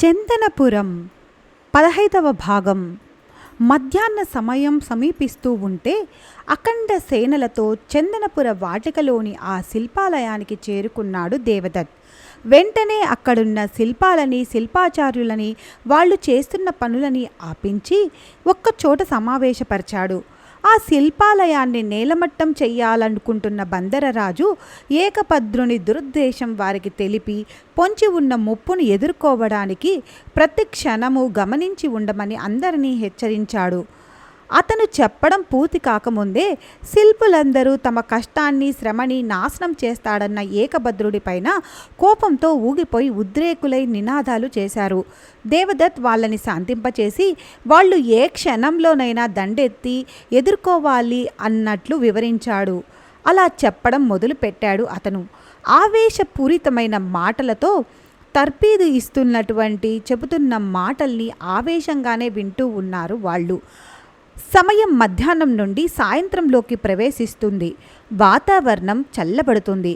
చందనపురం 15వ భాగం. మధ్యాహ్న సమయం సమీపిస్తూ ఉంటే అఖండ సేనలతో చందనపుర వాటికలోని ఆ శిల్పాలయానికి చేరుకున్నాడు దేవదత్. వెంటనే అక్కడున్న శిల్పాలని, శిల్పాచార్యులని, వాళ్ళు చేస్తున్న పనులని ఆపించి ఒక్కచోట సమావేశపరిచాడు. ఆ శిల్పాలయాన్ని నేలమట్టం చెయ్యాలనుకుంటున్న బందరరాజు ఏకపద్రుని దురుద్దేశం వారికి తెలిపి పొంచి ఉన్న ముప్పును ఎదుర్కోవడానికి ప్రతి క్షణము గమనించి ఉండమని అందరినీ హెచ్చరించాడు. అతను చెప్పడం పూర్తి కాకముందే శిల్పులందరూ తమ కష్టాన్ని, శ్రమని నాశనం చేస్తాడన్న ఏకభద్రుడిపైన కోపంతో ఊగిపోయి ఉద్రేకులై నినాదాలు చేశారు. దేవదత్ వాళ్ళని శాంతింపచేసి వాళ్ళు ఏ క్షణంలోనైనా దండెత్తి ఎదుర్కోవాలి అన్నట్లు వివరించాడు. అలా చెప్పడం మొదలుపెట్టాడు అతను. ఆవేశపూరితమైన మాటలతో తర్పీదు ఇస్తున్నటువంటి చెబుతున్న మాటల్ని ఆవేశంగానే వింటూ ఉన్నారు వాళ్ళు. సమయం మధ్యాహ్నం నుండి సాయంత్రంలోకి ప్రవేశిస్తుంది. వాతావరణం చల్లబడుతుంది.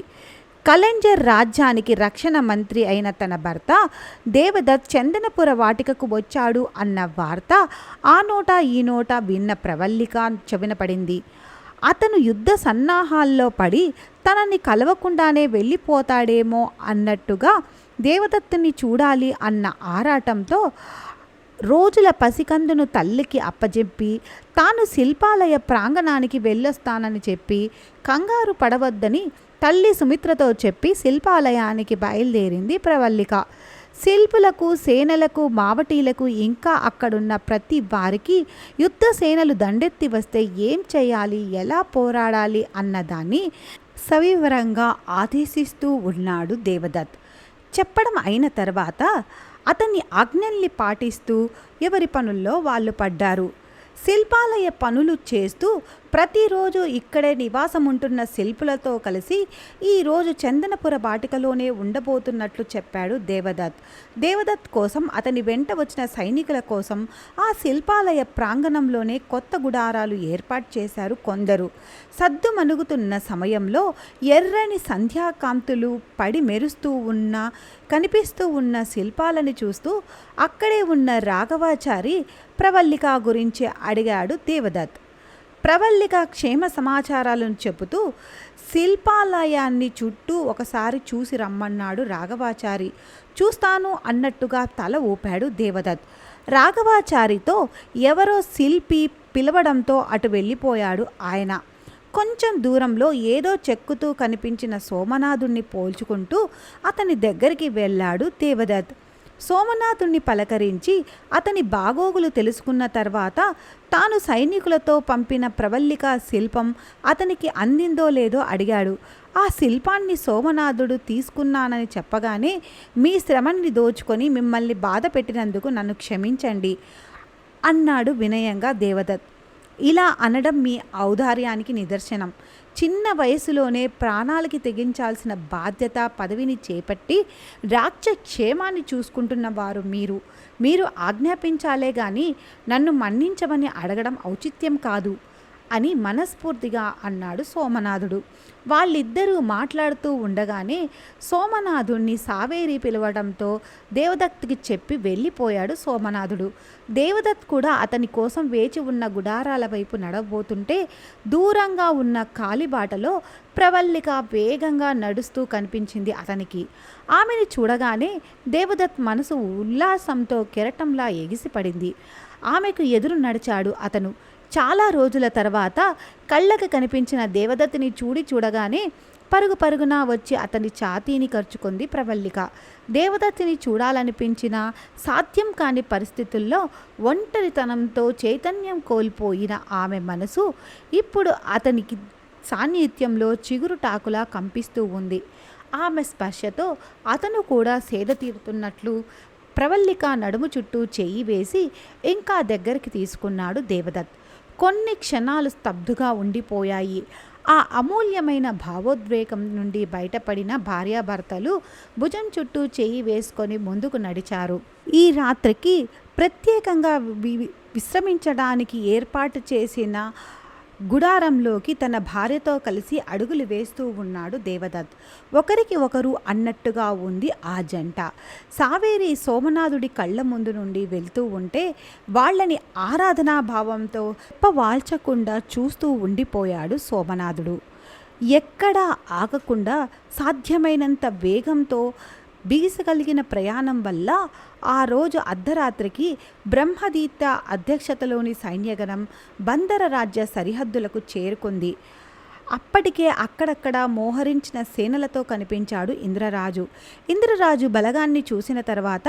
కలంజర్ రాజ్యానికి రక్షణ మంత్రి అయిన తన భర్త దేవదత్ చందనపుర వాటికకు వచ్చాడు అన్న వార్త ఆ నోట ఈ నోట విన్న ప్రవల్లిక చెవిన పడింది. అతను యుద్ధ సన్నాహాల్లో పడి తనని కలవకుండానే వెళ్ళిపోతాడేమో అన్నట్టుగా దేవదత్తుని చూడాలి అన్న ఆరాటంతో రోజుల పసికందును తల్లికి అప్పజెప్పి తాను శిల్పాలయ ప్రాంగణానికి వెళ్ళొస్తానని చెప్పి కంగారు పడవద్దని తల్లి సుమిత్రతో చెప్పి శిల్పాలయానికి బయలుదేరింది ప్రవల్లిక. శిల్పులకు, సేనలకు, మావటీలకు, ఇంకా అక్కడున్న ప్రతి వారికి యుద్ధ సేనలు దండెత్తి వస్తే ఏం చేయాలి, ఎలా పోరాడాలి అన్నదాన్ని సవివరంగా ఆదేశిస్తూ ఉన్నాడు దేవదత్. చెప్పడం అయిన తర్వాత అతన్ని ఆజ్ఞల్ని పాటిస్తూ ఎవరి పనుల్లో వాళ్ళు పడ్డారు. శిల్పాలయ పనులు చేస్తూ ప్రతిరోజు ఇక్కడే నివాసం ఉంటున్న శిల్పులతో కలిసి ఈరోజు చందనపుర వాటికలోనే ఉండబోతున్నట్లు చెప్పాడు దేవదత్. దేవదత్ కోసం అతని వెంట వచ్చిన సైనికుల కోసం ఆ శిల్పాలయ ప్రాంగణంలోనే కొత్త గుడారాలు ఏర్పాటు చేశారు కొందరు. సద్దు మనుగుతున్న సమయంలో ఎర్రని సంధ్యాకాంతులు పడి మెరుస్తూ కనిపిస్తూ ఉన్న శిల్పాలని చూస్తూ అక్కడే ఉన్న రాఘవాచారి ప్రవల్లిక గురించి అడిగాడు దేవదత్. ప్రవల్లిక క్షేమ సమాచారాలను చెబుతూ శిల్పాలయాన్ని చుట్టూ ఒకసారి చూసి రమ్మన్నాడు రాఘవాచారి. చూస్తాను అన్నట్టుగా తల ఊపాడు దేవదత్. రాఘవాచారితో ఎవరో శిల్పి పిలవడంతో అటు వెళ్ళిపోయాడు ఆయన. కొంచెం దూరంలో ఏదో చెక్కుతూ కనిపించిన సోమనాథుణ్ణి పోల్చుకుంటూ అతని దగ్గరికి వెళ్ళాడు దేవదత్. సోమనాథుణ్ణి పలకరించి అతని బాగోగులు తెలుసుకున్న తర్వాత తాను సైనికులతో పంపిన ప్రవల్లిక శిల్పం అతనికి అందిందో లేదో అడిగాడు. ఆ శిల్పాన్ని సోమనాథుడు తీసుకున్నానని చెప్పగానే మీ శ్రమని దోచుకొని మిమ్మల్ని బాధ పెట్టినందుకు నన్ను క్షమించండి అన్నాడు వినయంగా దేవదత్. ఇలా అనడం మీ ఔదార్యానికి నిదర్శనం. చిన్న వయసులోనే ప్రాణాలకి తెగించాల్సిన బాధ్యత, పదవిని చేపట్టి రాజ్య క్షేమాన్ని చూసుకుంటున్న వారు మీరు ఆజ్ఞాపించాలే గాని నన్ను మన్నించమని అడగడం ఔచిత్యం కాదు అని మనస్ఫూర్తిగా అన్నాడు సోమనాథుడు. వాళ్ళిద్దరూ మాట్లాడుతూ ఉండగానే సోమనాథుణ్ణి సావేరి పిలవడంతో దేవదత్తుకి చెప్పి వెళ్ళిపోయాడు సోమనాథుడు. దేవదత్ కూడా అతని కోసం వేచి ఉన్న గుడారాల వైపు నడవబోతుంటే దూరంగా ఉన్న కాలిబాటలో ప్రవల్లిక వేగంగా నడుస్తూ కనిపించింది అతనికి. ఆమెను చూడగానే దేవదత్ మనసు ఉల్లాసంతో కెరటంలా ఎగిసిపడింది. ఆమెకు ఎదురు నడిచాడు అతను. చాలా రోజుల తర్వాత కళ్ళకి కనిపించిన దేవదత్తుని చూడగానే పరుగు పరుగున వచ్చి అతని ఛాతీని కరుచుకుంది ప్రవల్లిక. దేవదత్తుని చూడాలనిపించిన సాధ్యం కాని పరిస్థితుల్లో ఒంటరితనంతో చైతన్యం కోల్పోయిన ఆమె మనసు ఇప్పుడు అతనికి సాన్నిధ్యంలో చిగురుటాకులా కంపిస్తూ ఉంది. ఆమె స్పర్శతో అతను కూడా సేద తీరుతున్నట్లు ప్రవల్లిక నడుము చుట్టూ చెయ్యి వేసి ఇంకా దగ్గరికి తీసుకున్నాడు దేవదత్. కొన్ని క్షణాలు స్తబ్దుగా ఉండిపోయాయి. ఆ అమూల్యమైన భావోద్వేగం నుండి బయటపడిన భార్యాభర్తలు భుజం చుట్టూ చెయ్యి వేసుకొని ముందుకు నడిచారు. ఈ రాత్రికి ప్రత్యేకంగా విశ్రమించడానికి ఏర్పాటు చేసిన గుడారంలోకి తన భార్యతో కలిసి అడుగులు వేస్తూ ఉన్నాడు దేవదత్. ఒకరికి ఒకరు అన్నట్టుగా ఉంది ఆ జంట. సావేరి సోమనాథుడి కళ్ళ ముందు నుండి వెళ్తూ ఉంటే వాళ్ళని ఆరాధనాభావంతో వాల్చకుండా చూస్తూ ఉండిపోయాడు సోమనాథుడు. ఎక్కడా ఆగకుండా సాధ్యమైనంత వేగంతో బిగిసగలిగిన ప్రయాణం వల్ల ఆ రోజు అర్ధరాత్రికి బ్రహ్మదీత అధ్యక్షతలోని సైన్యగణం బందర రాజ్య సరిహద్దులకు చేరుకుంది. అప్పటికే అక్కడక్కడ మోహరించిన సేనలతో కనిపించాడు ఇంద్రరాజు. ఇంద్రరాజు బలగాన్ని చూసిన తర్వాత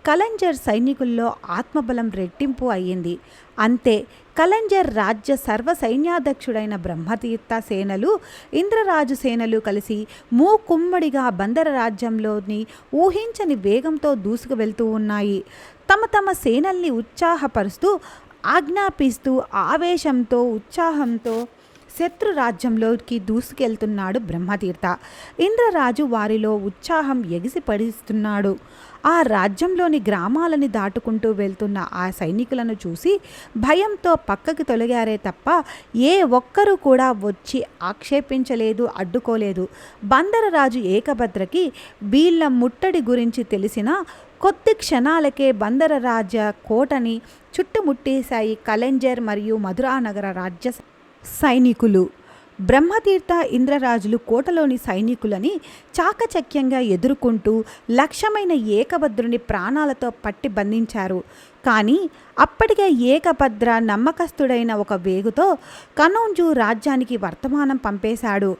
కలంజర్ సైనికుల్లో ఆత్మబలం రెట్టింపు అయ్యింది. అంతే, కలంజర్ రాజ్య సర్వ సైన్యాధ్యక్షుడైన బ్రహ్మతీర్థ సేనలు ఇంద్రరాజు సేనలు కలిసి మూకుమ్మడిగా బందర రాజ్యంలోని ఊహించని వేగంతో దూసుకు వెళ్తూ ఉన్నాయి. తమ తమ సేనల్ని ఉత్సాహపరుస్తూ ఆజ్ఞాపిస్తూ ఆవేశంతో ఉత్సాహంతో శత్రు రాజ్యంలోకి దూసుకెళ్తున్నాడు బ్రహ్మతీర్థ. ఇంద్రరాజు వారిలో ఉత్సాహం ఎగిసిపడిస్తున్నాడు. ఆ రాజ్యంలోని గ్రామాలని దాటుకుంటూ వెళ్తున్న ఆ సైనికులను చూసి భయంతో పక్కకి తొలగారే తప్ప ఏ ఒక్కరూ కూడా వచ్చి ఆక్షేపించలేదు, అడ్డుకోలేదు. బందరరాజు ఏకభద్రకి వీళ్ళ ముట్టడి గురించి తెలిసిన కొద్ది క్షణాలకే బందర రాజ్య కోటని చుట్టుముట్టేశాయి కలంజర్ మరియు మధురానగర రాజ్య సైనికులు. బ్రహ్మతీర్థ ఇంద్రరాజులు కోటలోని సైనికులని చాకచక్యంగా ఎదుర్కొంటూ లక్ష్యమైన ఏకభద్రుని ప్రాణాలతో పట్టి బంధించారు. కానీ అప్పటికే ఏకభద్ర నమ్మకస్తుడైన ఒక వేగుతో కనౌంజు రాజ్యానికి వర్తమానం పంపేశాడు.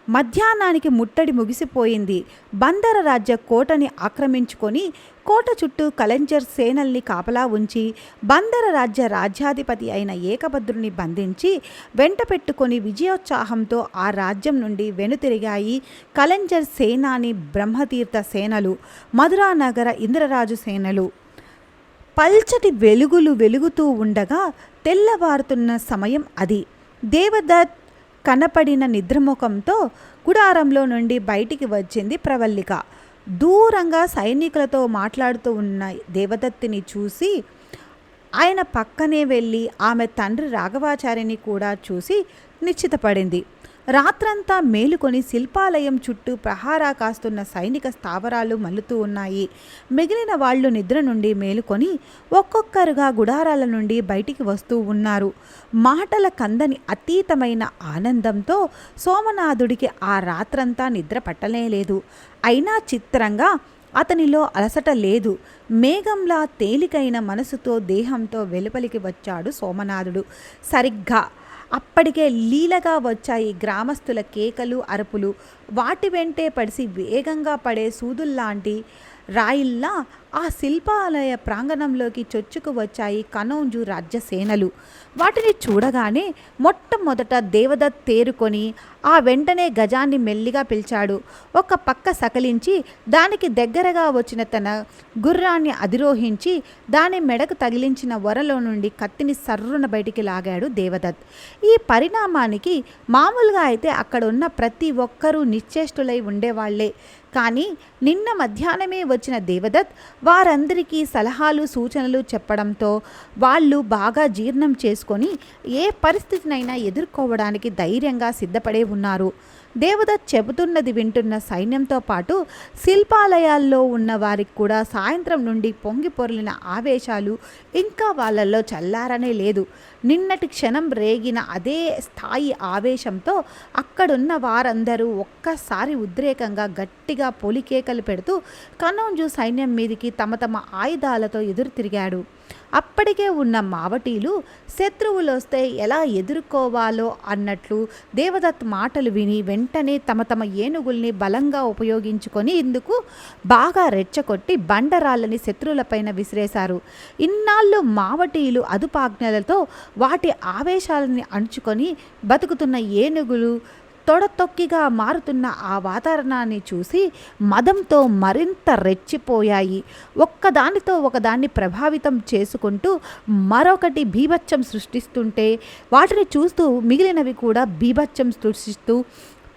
మధ్యాహ్నానికి ముట్టడి ముగిసిపోయింది. బందర రాజ్య కోటని ఆక్రమించుకొని కోట చుట్టూ కలంజర్ సేనల్ని కాపలా ఉంచి బందర రాజ్య రాజ్యాధిపతి అయిన ఏకభద్రుని బంధించి వెంట పెట్టుకొని విజయోత్సాహంతో ఆ రాజ్యం నుండి వెనుతిరిగాయి కలంజర్ సేనాని బ్రహ్మతీర్థ సేనలు, మధురానగర ఇంద్రరాజు సేనలు. పల్చటి వెలుగులు వెలుగుతూ ఉండగా తెల్లవారుతున్న సమయం అది. దేవదత్ కనపడిన నిద్రముఖంతో గుడారంలో నుండి బయటికి వచ్చింది ప్రవల్లిక. దూరంగా సైనికులతో మాట్లాడుతూ ఉన్న దేవదత్తిని చూసి ఆయన పక్కనే వెళ్ళి ఆమె తండ్రి రాఘవాచార్యని కూడా చూసి నిశ్చితపడింది. రాత్రంతా మేలుకొని శిల్పాలయం చుట్టూ ప్రహారా కాస్తున్న సైనిక స్థావరాలు మల్లుతూ ఉన్నాయి. మిగిలిన వాళ్ళు నిద్ర నుండి మేలుకొని ఒక్కొక్కరుగా గుడారాల నుండి బయటికి వస్తూ ఉన్నారు. మాటల కందని అతీతమైన ఆనందంతో సోమనాథుడికి ఆ రాత్రంతా నిద్ర పట్టలేదు. అయినా చిత్రంగా అతనిలో అలసట లేదు. మేఘంలా తేలికైన మనసుతో దేహంతో వెలుపలికి వచ్చాడు సోమనాథుడు. సరిగ్గా అప్పటికే లీలగా వచ్చాయి గ్రామస్తుల కేకలు, అరుపులు. వాటి వెంటే పడిసి వేగంగా పడే సూదుల్లాంటి రాయిల్లా ఆ శిల్పాలయ ప్రాంగణంలోకి చొచ్చుకు వచ్చాయి కనౌంజు రాజ్యసేనలు. వాటిని చూడగానే మొట్టమొదట దేవదత్ తేరుకొని ఆ వెంటనే గజాన్ని మెల్లిగా పిలిచాడు. ఒక పక్క సకలించి దానికి దగ్గరగా వచ్చిన తన గుర్రాన్ని అధిరోహించి దాని మెడకు తగిలించిన వరలో నుండి కత్తిని సర్రున బయటికి లాగాడు దేవదత్. ఈ పరిణామానికి మామూలుగా అయితే అక్కడ ఉన్న ప్రతి ఒక్కరూ నిశ్చేష్టులై ఉండేవాళ్లే. కానీ నిన్న మధ్యాహ్నమే వచ్చిన దేవదత్ వారందరికీ సలహాలు, సూచనలు చెప్పడంతో వాళ్ళు బాగా జీర్ణం చేసుకొని ఏ పరిస్థితినైనా ఎదుర్కోవడానికి ధైర్యంగా సిద్ధపడే ఉన్నారు. దేవదత్ చెబుతున్నది వింటున్న సైన్యంతో పాటు శిల్పాలయాల్లో ఉన్న వారికి కూడా సాయంత్రం నుండి పొంగి పొర్లిన ఆవేశాలు ఇంకా వాళ్ళల్లో చల్లారనే లేదు. నిన్నటి క్షణం రేగిన అదే స్థాయి ఆవేశంతో అక్కడున్న వారందరూ ఒక్కసారి ఉద్రేకంగా గట్టిగా పొలికేకలు పెడుతూ కనౌంజు సైన్యం మీదికి తమ తమ ఆయుధాలతో ఎదురు తిరిగాడు. అప్పటికే ఉన్న మావటీలు శత్రువులు వస్తే ఎలా ఎదుర్కోవాలో అన్నట్లు దేవదత్ మాటలు విని వెంటనే తమ తమ ఏనుగుల్ని బలంగా ఉపయోగించుకొని ఇందుకు బాగా రెచ్చగొట్టి బండరాళ్ళని శత్రువులపైన విసిరేశారు. ఇన్నాళ్ళు మావటీలు అదుపాజ్ఞలతో వాటి ఆవేశాలని అణుచుకొని బతుకుతున్న ఏనుగులు తొడతొక్కిగా మారుతున్న ఆ వాతావరణాన్ని చూసి మదంతో మరింత రెచ్చిపోయాయి. ఒక్కదానితో ఒకదాన్ని ప్రభావితం చేసుకుంటూ మరొకటి బీభత్సం సృష్టిస్తుంటే వాటిని చూస్తూ మిగిలినవి కూడా బీభత్సం సృష్టిస్తూ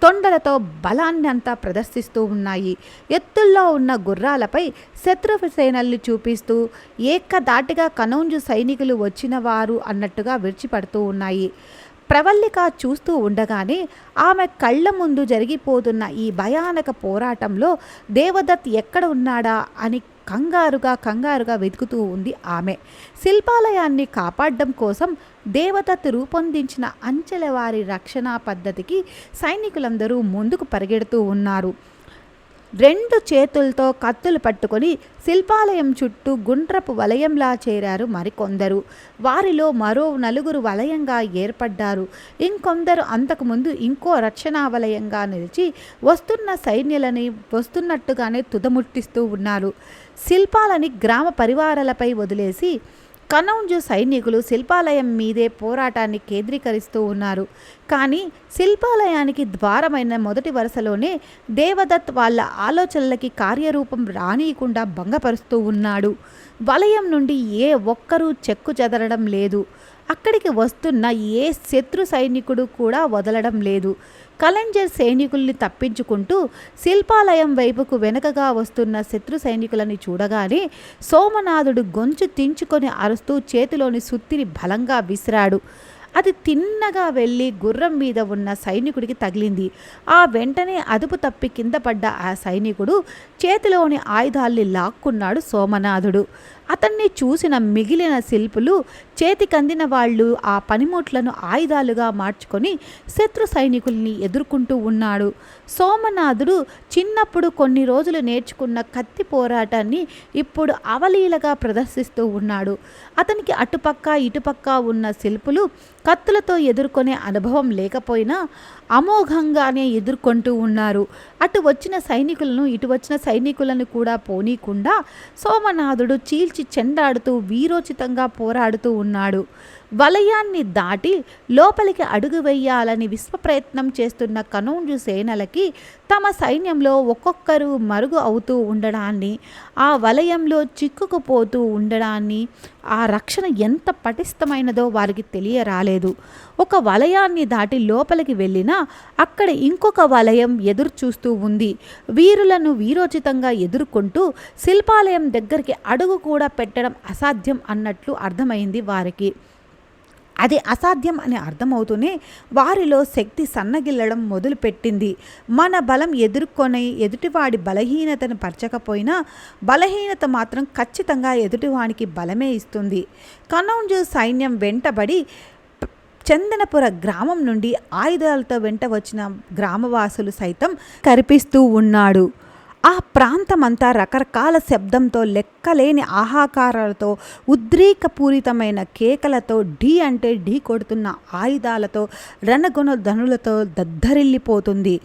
తొండలతో బలాన్ని అంతా ప్రదర్శిస్తూ ఉన్నాయి. ఎత్తుల్లో ఉన్న గుర్రాలపై శత్రు సేనల్ని చూపిస్తూ ఏకదాటిగా కనౌంజు సైనికులు వచ్చిన వారు అన్నట్టుగా విడిచిపడుతూ ఉన్నాయి. ప్రవల్లిక చూస్తూ ఉండగానే ఆమె కళ్ళ ముందు జరిగిపోతున్న ఈ భయానక పోరాటంలో దేవదత్ ఎక్కడ ఉన్నాడా అని కంగారుగా వెతుకుతూ ఉంది ఆమె. శిల్పాలయాన్ని కాపాడడం కోసం దేవదత్ రూపొందించిన అంచెలవారి రక్షణ పద్ధతికి సైనికులందరూ ముందుకు పరిగెడుతూ ఉన్నారు. 2 చేతులతో కత్తులు పట్టుకొని శిల్పాలయం చుట్టూ గుండ్రపు వలయంలా చేరారు మరికొందరు. వారిలో మరో 4 వలయంగా ఏర్పడ్డారు. ఇంకొందరు అంతకుముందు ఇంకో రక్షణా వలయంగా నిలిచి వస్తున్న సైన్యులని వస్తున్నట్టుగానే తుదముట్టిస్తూ ఉన్నారు. శిల్పాలని గ్రామ పరివారాలపై వదిలేసి కనౌజు సైనికులు శిల్పాలయం మీదే పోరాటాన్ని కేంద్రీకరిస్తూ ఉన్నారు. కానీ శిల్పాలయానికి ద్వారమైన మొదటి వరుసలోనే దేవదత్ వాళ్ళ ఆలోచనలకి కార్యరూపం రానియకుండా భంగపరుస్తూ ఉన్నాడు. వలయం నుండి ఏ ఒక్కరూ చెక్కు చెదరడం లేదు. అక్కడికి వస్తున్న ఏ శత్రు సైనికుడు కూడా వదలడం లేదు. కలెంజర్ సైనికుల్ని తప్పించుకుంటూ శిల్పాలయం వైపుకు వెనకగా వస్తున్న శత్రు సైనికులని చూడగానే సోమనాథుడు గొంతు తించుకొని అరుస్తూ చేతిలోని సుత్తిని బలంగా విసిరాడు. అది తిన్నగా వెళ్ళి గుర్రం మీద ఉన్న సైనికుడికి తగిలింది. ఆ వెంటనే అదుపు తప్పి కింద పడ్డ ఆ సైనికుడు చేతిలోని ఆయుధాల్ని లాక్కున్నాడు సోమనాథుడు. అతన్ని చూసిన మిగిలిన శిల్పులు చేతికందిన వాళ్ళు ఆ పనిముట్లను ఆయుధాలుగా మార్చుకొని శత్రు సైనికుల్ని ఎదుర్కొంటూ ఉన్నాడు. సోమనాథుడు చిన్నప్పుడు కొన్ని రోజులు నేర్చుకున్న కత్తి పోరాటాన్ని ఇప్పుడు అవలీలగా ప్రదర్శిస్తూ ఉన్నాడు. అతనికి అటుపక్క ఇటుపక్క ఉన్న శిల్పులు కత్తులతో ఎదుర్కొనే అనుభవం లేకపోయినా అమోఘంగానే ఎదుర్కొంటూ ఉన్నారు. అటు వచ్చిన సైనికులను ఇటు వచ్చిన సైనికులను కూడా పోనీకుండా సోమనాథుడు చీల్చి చెండాడుతూ వీరోచితంగా పోరాడుతూ ఉన్నాడు. వలయాన్ని దాటి లోపలికి అడుగు వెయ్యాలని విశ్వప్రయత్నం చేస్తున్న కనౌజు సేనలకి తమ సైన్యంలో ఒక్కొక్కరు మరుగు అవుతూ ఉండడాన్ని, ఆ వలయంలో చిక్కుకుపోతూ ఉండడాన్ని, ఆ రక్షణ ఎంత పటిష్టమైనదో వారికి తెలియరాలేదు. ఒక వలయాన్ని దాటి లోపలికి వెళ్ళినా అక్కడ ఇంకొక వలయం ఎదురు చూస్తూ ఉంది. వీరులను వీరోచితంగా ఎదుర్కొంటూ శిల్పాలయం దగ్గరికి అడుగు కూడా పెట్టడం అసాధ్యం అన్నట్లు అర్థమైంది వారికి. అది అసాధ్యం అని అర్థమవుతూనే వారిలో శక్తి సన్నగిల్లడం మొదలుపెట్టింది. మన బలం ఎదుర్కొని ఎదుటివాడి బలహీనతను పరచకపోయినా బలహీనత మాత్రం ఖచ్చితంగా ఎదుటివానికి బలమే ఇస్తుంది. కనౌజు సైన్యం వెంటబడి చందనపుర గ్రామం నుండి ఆయుధాలతో వెంట వచ్చిన గ్రామవాసులు సైతం కరిపిస్తూ ఉన్నాడు. ఆ ప్రాంతమంతా రకరకాల శబ్దంతో, లెక్కలేని ఆహాకారాలతో, ఉద్రేకపూరితమైన కేకలతో, ఢీ అంటే ఢీ కొడుతున్న ఆయుధాలతో, రణగుణ ధనులతో దద్దరిల్లిపోతుంది.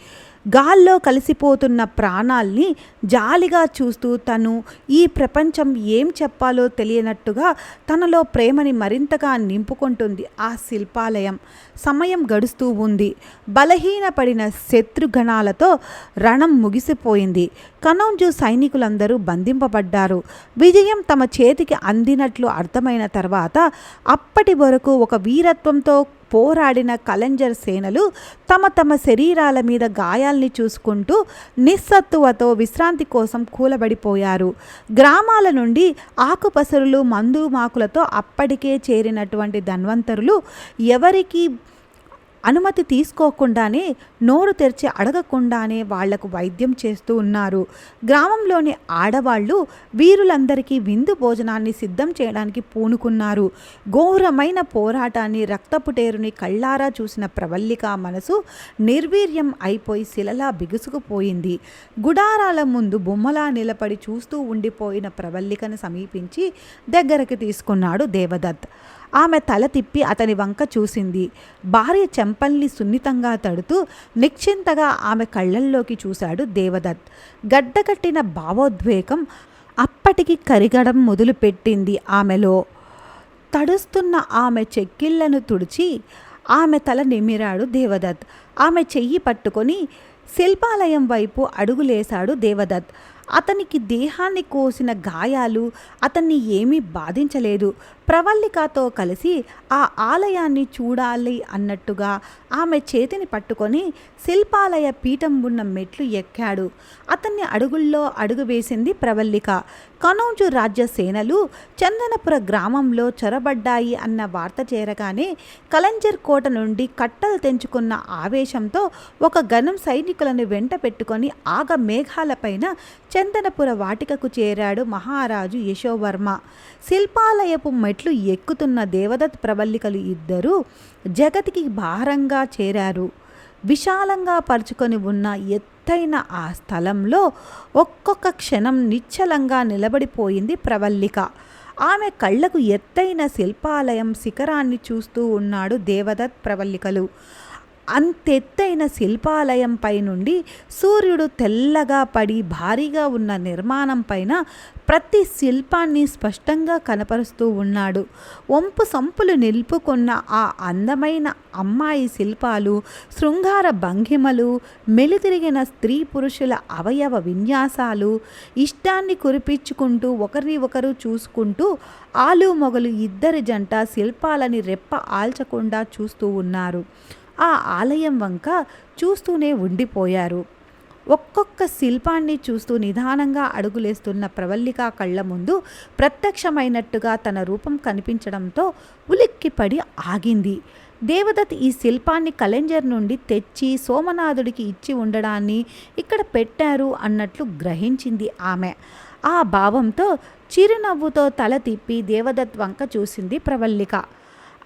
గాల్లో కలిసిపోతున్న ప్రాణాల్ని జాలిగా చూస్తూ తను ఈ ప్రపంచం ఏం చెప్పాలో తెలియనట్టుగా తనలో ప్రేమని మరింతగా నింపుకుంటుంది ఆ శిల్పాలయం. సమయం గడుస్తూ ఉంది. బలహీనపడిన శత్రుగణాలతో రణం ముగిసిపోయింది. కనౌజు సైనికులందరూ బంధింపబడ్డారు. విజయం తమ చేతికి అందినట్లు అర్థమైన తర్వాత అప్పటి వరకు ఒక వీరత్వంతో పోరాడిన కలెంజర్ సేనలు తమ తమ శరీరాల మీద గాయాల్ని చూసుకుంటూ నిస్సత్తువతో విశ్రాంతి కోసం కూలబడిపోయారు. గ్రామాల నుండి ఆకుపసరులు, మందుమాకులతో అప్పటికే చేరినటువంటి ధన్వంతరులు ఎవరికి అనుమతి తీసుకోకుండానే, నోరు తెరిచి అడగకుండానే వాళ్లకు వైద్యం చేస్తూ ఉన్నారు. గ్రామంలోని ఆడవాళ్లు వీరులందరికీ విందు భోజనాన్ని సిద్ధం చేయడానికి పూనుకున్నారు. ఘోరమైన పోరాటాన్ని, రక్తపుటేరుని కళ్ళారా చూసిన ప్రవల్లిక మనసు నిర్వీర్యం అయిపోయి శిలలా బిగుసుకుపోయింది. గుడారాల ముందు బొమ్మలా నిలబడి చూస్తూ ఉండిపోయిన ప్రవల్లికను సమీపించి దగ్గరకు తీసుకున్నాడు దేవదత్. ఆమె తల తిప్పి అతని వంక చూసింది. భార్య చెంపల్ని సున్నితంగా తడుతూ నిశ్చింతగా ఆమె కళ్ళల్లోకి చూశాడు దేవదత్. గడ్డకట్టిన భావోద్వేగం అప్పటికి కరిగడం మొదలుపెట్టింది ఆమెలో. తడుస్తున్న ఆమె చెక్కిళ్లను తుడిచి ఆమె తల నిమిరాడు దేవదత్. ఆమె చెయ్యి పట్టుకొని శిల్పాలయం వైపు అడుగులేశాడు దేవదత్. అతనికి దేహాన్ని కోసిన గాయాలు అతన్ని ఏమీ బాధించలేదు. ప్రవల్లికతో కలిసి ఆ ఆలయాన్ని చూడాలి అన్నట్టుగా ఆమె చేతిని పట్టుకొని శిల్పాలయ పీఠం ఉన్న మెట్లు ఎక్కాడు. అతన్ని అడుగుల్లో అడుగు వేసింది ప్రవల్లిక. కనౌజు రాజ్య సేనలు చందనపుర గ్రామంలో చొరబడ్డాయి అన్న వార్త చేరగానే కలంజర్ కోట నుండి కట్టలు తెంచుకున్న ఆవేశంతో ఒక గణం సైనికులను వెంట పెట్టుకొని ఆగ మేఘాలపైన చందనపుర వాటికకు చేరాడు మహారాజు యశోవర్మ. శిల్పాలయపు మెట్లు ఎక్కుతున్న దేవదత్ ప్రవల్లికలు ఇద్దరూ జగతికి భారంగా చేరారు. విశాలంగా పరుచుకొని ఉన్న ఎత్తైన ఆ స్థలంలో ఒక్కొక్క క్షణం నిశ్చలంగా నిలబడిపోయింది ప్రవల్లిక. ఆమె కళ్ళకు ఎత్తైన శిల్పాలయం శిఖరాన్ని చూస్తూ ఉన్నాడు దేవదత్ ప్రవల్లికలు. అంతెత్తైన శిల్పాలయంపై నుండి సూర్యుడు తెల్లగా పడి భారీగా ఉన్న నిర్మాణం పైన ప్రతి శిల్పాన్ని స్పష్టంగా కనపరుస్తూ ఉన్నాడు. వంపు సంపులు నిలుపుకున్న ఆ అందమైన అమ్మాయి శిల్పాలు, శృంగార భంగిమలు, మెలితిరిగిన స్త్రీ పురుషుల అవయవ విన్యాసాలు ఇష్టాన్ని కురిపించుకుంటూ ఒకరిని ఒకరు చూసుకుంటూ ఆలు మొగలు ఇద్దరి జంట శిల్పాలని రెప్ప ఆల్చకుండా చూస్తూ ఉన్నారు. ఆ ఆలయం వంక చూస్తూనే ఉండిపోయారు. ఒక్కొక్క శిల్పాన్ని చూస్తూ నిదానంగా అడుగులేస్తున్న ప్రవల్లిక కళ్ళ ముందు ప్రత్యక్షమైనట్టుగా తన రూపం కనిపించడంతో ఉలిక్కిపడి ఆగింది. దేవదత్ ఈ శిల్పాన్ని కలెంజర్ నుండి తెచ్చి సోమనాథుడికి ఇచ్చి ఉండడాన్ని ఇక్కడ పెట్టారు అన్నట్లు గ్రహించింది ఆమె. ఆ భావంతో చిరునవ్వుతో తల తిప్పి దేవదత్ వంక చూసింది ప్రవల్లిక.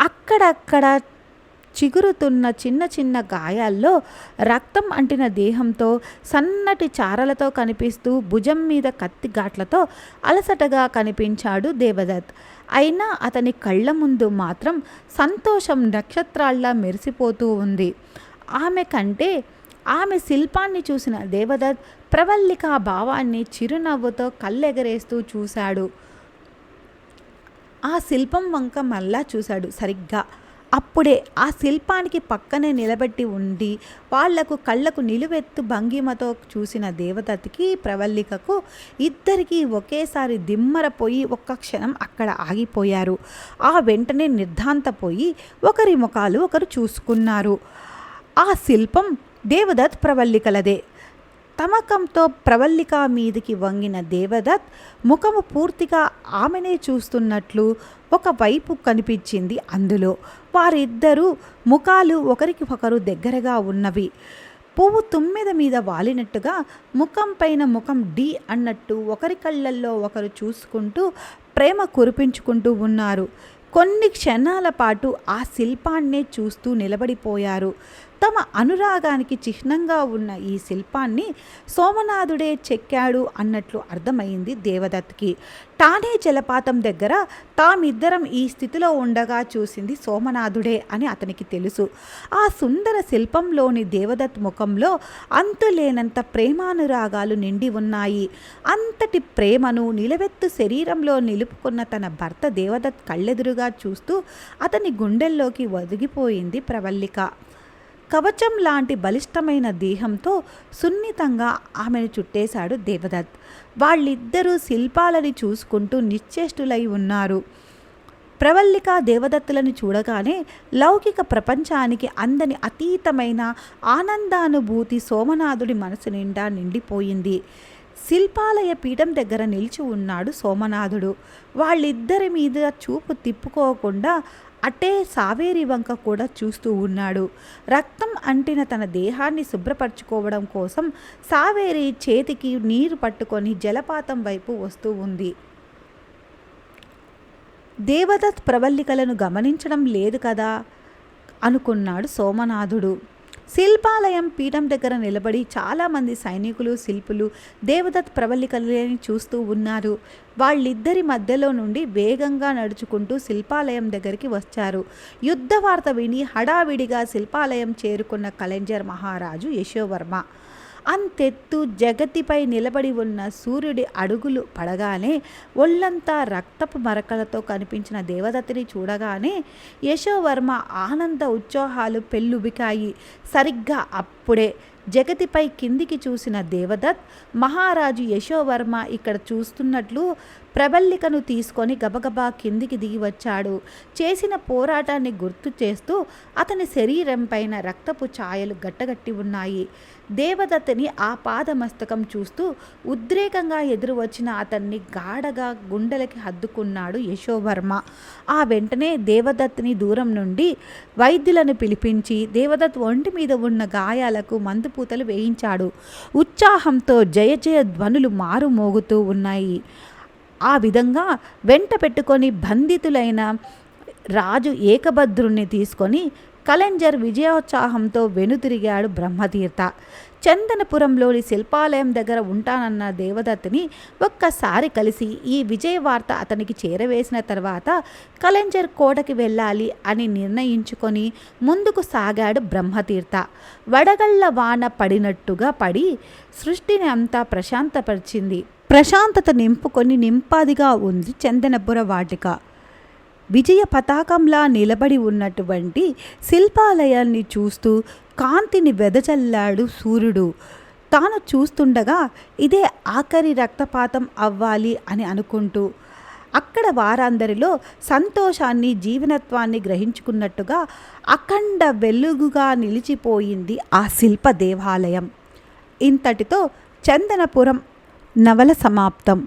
అక్కడక్కడ చిగురుతున్న చిన్న చిన్న గాయాల్లో రక్తం అంటిన దేహంతో సన్నటి చారలతో కనిపిస్తూ భుజం మీద కత్తి ఘాట్లతో అలసటగా కనిపించాడు దేవదత్. అయినా అతని కళ్ళ ముందు మాత్రం సంతోషం నక్షత్రాల్లా మెరిసిపోతూ ఉంది. ఆమె శిల్పాన్ని చూసిన దేవదత్ ప్రవల్లిక భావాన్ని చిరునవ్వుతో కళ్ళెగరేస్తూ చూశాడు. ఆ శిల్పం వంక మళ్ళా చూశాడు సరిగ్గా. అప్పుడే ఆ శిల్పానికి పక్కనే నిలబెట్టి ఉండి వాళ్లకు కళ్ళకు నిలువెత్తు భంగిమతో చూసిన దేవదత్కి ప్రవల్లికకు ఇద్దరికీ ఒకేసారి దిమ్మరపోయి ఒక్క క్షణం అక్కడ ఆగిపోయారు. ఆ వెంటనే నిర్ధాంతపోయి ఒకరి ముఖాలు ఒకరు చూసుకున్నారు. ఆ శిల్పం దేవదత్ ప్రవల్లికలదే. తమకంతో ప్రవల్లిక మీదికి వంగిన దేవదత్ ముఖము పూర్తిగా ఆమెనే చూస్తున్నట్లు ఒకవైపు కనిపించింది. అందులో వారిద్దరూ ముఖాలు ఒకరికి ఒకరు దగ్గరగా ఉన్నవి. పువ్వు తుమ్మెద మీద వాలినట్టుగా ముఖం పైన ముఖం డి అన్నట్టు ఒకరి కళ్ళల్లో ఒకరు చూసుకుంటూ ప్రేమ కురిపించుకుంటూ ఉన్నారు. కొన్ని క్షణాల పాటు ఆ శిల్పాన్నే చూస్తూ నిలబడిపోయారు. తమ అనురాగానికి చిహ్నంగా ఉన్న ఈ శిల్పాన్ని సోమనాథుడే చెక్కాడు అన్నట్లు అర్థమైంది దేవదత్కి. టానే జలపాతం దగ్గర తామిద్దరం ఈ స్థితిలో ఉండగా చూసింది సోమనాథుడే అని అతనికి తెలుసు. ఆ సుందర శిల్పంలోని దేవదత్ ముఖంలో అంతులేనంత ప్రేమానురాగాలు నిండి ఉన్నాయి. అంతటి ప్రేమను నిలవెత్తు శరీరంలో నిలుపుకున్న తన భర్త దేవదత్ కళ్ళెదురుగా చూస్తూ అతని గుండెల్లోకి ఒదిగిపోయింది ప్రవల్లిక. కవచం లాంటి బలిష్టమైన దేహంతో సున్నితంగా ఆమెను చుట్టేశాడు దేవదత్. వాళ్ళిద్దరూ శిల్పాలని చూసుకుంటూ నిశ్చేష్టులై ఉన్నారు. ప్రవల్లిక దేవదత్తులను చూడగానే లౌకిక ప్రపంచానికి అందని అతీతమైన ఆనందానుభూతి సోమనాథుడి మనసు నిండా నిండిపోయింది. శిల్పాలయ పీఠం దగ్గర నిలిచి ఉన్నాడు సోమనాథుడు. వాళ్ళిద్దరి మీద చూపు తిప్పుకోకుండా అటే సావేరి వంక కూడా చూస్తూ ఉన్నాడు. రక్తం అంటిన తన దేహాన్ని శుభ్రపరచుకోవడం కోసం సావేరి చేతికి నీరు పట్టుకొని జలపాతం వైపు వస్తూ ఉంది. దేవదత్ ప్రవల్లికలను గమనించడం లేదు కదా అనుకున్నాడు సోమనాథుడు. శిల్పాలయం పీఠం దగ్గర నిలబడి చాలామంది సైనికులు శిల్పులు దేవదత్ ప్రవల్లికలని చూస్తూ ఉన్నారు. వాళ్ళిద్దరి మధ్యలో నుండి వేగంగా నడుచుకుంటూ శిల్పాలయం దగ్గరికి వచ్చారు. యుద్ధ వార్త విని హడావిడిగా శిల్పాలయం చేరుకున్న కలెంజర్ మహారాజు యశోవర్మ అంతెత్తు జగతిపై నిలబడి ఉన్న సూర్యుడి అడుగులు పడగానే ఒళ్ళంతా రక్తపు మరకలతో కనిపించిన దేవదత్తిని చూడగానే యశోవర్మ ఆనంద ఉత్సాహాలు పెళ్ళుబికాయి. సరిగ్గా అప్పుడే జగతిపై కిందికి చూసిన దేవదత్ మహారాజు యశోవర్మ ఇక్కడ చూస్తున్నట్లు ప్రబల్లికను తీసుకొని గబగబా కిందికి దిగి వచ్చాడు. చేసిన పోరాటాన్ని గుర్తు చేస్తూ అతని శరీరం పైన రక్తపు ఛాయలు గట్టగట్టి ఉన్నాయి. దేవదత్తని ఆ పాదమస్తకం చూస్తూ ఉద్రేకంగా ఎదురు వచ్చిన అతన్ని గాఢగా గుండెలకి హద్దుకున్నాడు యశోవర్మ. ఆ వెంటనే దేవదత్ని దూరం నుండి వైద్యులను పిలిపించి దేవదత్ ఒంటి మీద ఉన్న గాయాలకు మందుపూతలు వేయించాడు. ఉత్సాహంతో జయ జయ ధ్వనులు మారుమోగుతూ ఉన్నాయి. ఆ విధంగా వెంట పెట్టుకొని బంధితులైన రాజు ఏకభద్రుణ్ణి తీసుకొని కలెంజర్ విజయోత్సాహంతో వెనుతిరిగాడు బ్రహ్మతీర్థ. చందనపురంలోని శిల్పాలయం దగ్గర ఉంటానన్న దేవదత్తుని ఒక్కసారి కలిసి ఈ విజయ వార్త అతనికి చేరవేసిన తర్వాత కలెంజర్ కోటకి వెళ్ళాలి అని నిర్ణయించుకొని ముందుకు సాగాడు బ్రహ్మతీర్థ. వడగళ్ల వాన పడినట్టుగా పడి సృష్టిని అంతా ప్రశాంతపరిచింది. ప్రశాంతత నింపుకొని నింపాదిగా ఉంది చందనపుర వాటిక. విజయ పతాకంలా నిలబడి ఉన్నటువంటి శిల్పాలయాన్ని చూస్తూ కాంతిని వెదజల్లాడు సూర్యుడు. తాను చూస్తుండగా ఇదే ఆఖరి రక్తపాతం అవ్వాలి అని అనుకుంటూ అక్కడ వారందరిలో సంతోషాన్ని జీవనత్వాన్ని గ్రహించుకున్నట్టుగా అఖండ వెలుగుగా నిలిచిపోయింది ఆ శిల్ప దేవాలయం. ఇంతటితో చందనపురం నవల సమాప్తం.